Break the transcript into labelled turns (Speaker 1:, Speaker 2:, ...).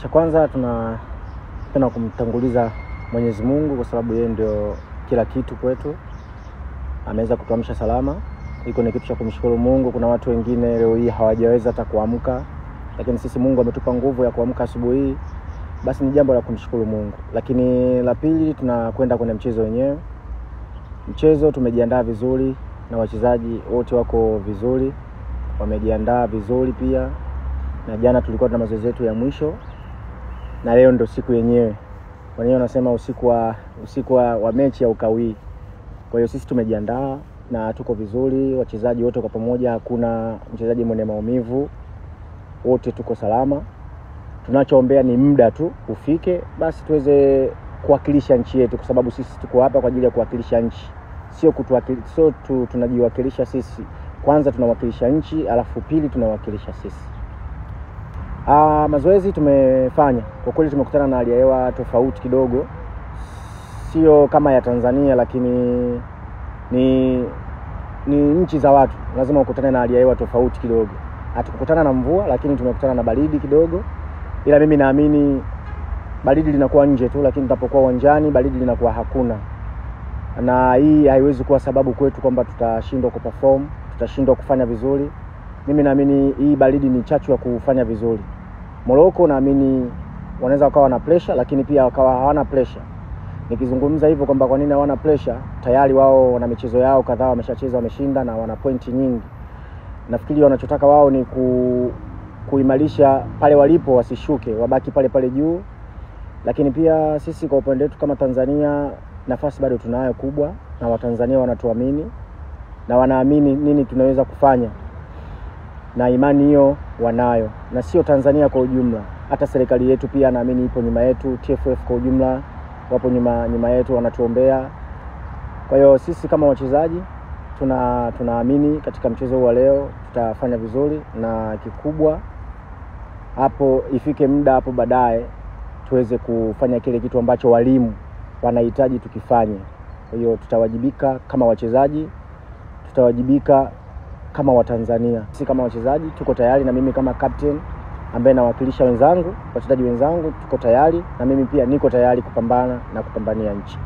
Speaker 1: Cha kwanza tunapenda kumtanguliza Mwenyezi Mungu kwa sababu yeye ndio kila kitu kwetu. Ameweza kutuamsha salama. Iko ni kitu cha kumshukuru Mungu. Kuna watu wengine leo hii hawajaweza hata kuamka, lakini sisi Mungu ametupa nguvu ya kuamka asubuhi. Basi ni jambo la kumshukuru Mungu. Lakini la pili, tunakwenda kwenye mchezo wenyewe. Mchezo tumejiandaa vizuri na wachezaji wote wako vizuri. Wamejiandaa vizuri pia. Na jana tulikuwa na mazoezi yetu ya mwisho. Na leo ndio siku yenyewe. Wenyewe wanasema usiku wa mechi ya ukawii. Kwa hiyo sisi tumejiandaa na tuko vizuri, wachezaji wote kwa pamoja, hakuna mchezaji mwenye maumivu. Wote tuko salama. Tunachoombea ni muda tu ufike basi tuweze kuwakilisha nchi yetu, kwa sababu sisi tuko hapa kwa ajili ya kuwakilisha nchi. Sio tunajiwakilisha sisi. Kwanza tunawakilisha nchi, alafu pili tunawakilisha sisi. Mazoezi tumefanya. Kwa kweli tumekutana na hali ya hewa tofauti kidogo. Sio kama ya Tanzania, lakini ni nchi za watu. Lazima ukutane na hali ya hewa tofauti kidogo. Hatukukutana na mvua, lakini tumekutana na baridi kidogo. Ila mimi naamini baridi linakuwa nje tu, lakini tutapokuwa uwanjani baridi linakuwa hakuna. Na hii haiwezi kuwa sababu kwetu kwamba tutashindwa kuperform, tutashindwa kufanya vizuri. Mimi naamini hii baridi ni chachu ya kufanya vizuri. Morocco naamini wanaweza wakawa na pressure, lakini pia wakawa hawana pressure. Nikizungumza hivyo kwamba kwa nini hawana pressure, tayari wao wana michezo yao kadhaa wameshacheza, wameshinda na wana pointi nyingi. Nafikiri wanachotaka wao ni kuimarisha pale walipo, wasishuke, wabaki pale pale juu. Lakini pia sisi kwa upande wetu kama Tanzania nafasi bado tunayo kubwa, na Watanzania wanatuamini na wanaamini nini tunaweza kufanya. Na imani hiyo wanayo. Na sio Tanzania kwa ujumla, hata serikali yetu pia naamini ipo nyuma yetu, TFF kwa ujumla wapo nyuma yetu, wanatuombea. Kwa hiyo sisi kama wachezaji tunaamini katika mchezo huu wa leo tutafanya vizuri, na kikubwa hapo ifike muda hapo baadaye tuweze kufanya kile kitu ambacho walimu wanahitaji tukifanye. Kwa hiyo tutawajibika kama wachezaji, tutawajibika kama Watanzania. Sisi kama wachezaji tuko tayari, na mimi kama captain ambaye nawakilisha wenzangu, wachezaji wenzangu tuko tayari, na mimi pia niko tayari kupambana na kupambania nchi.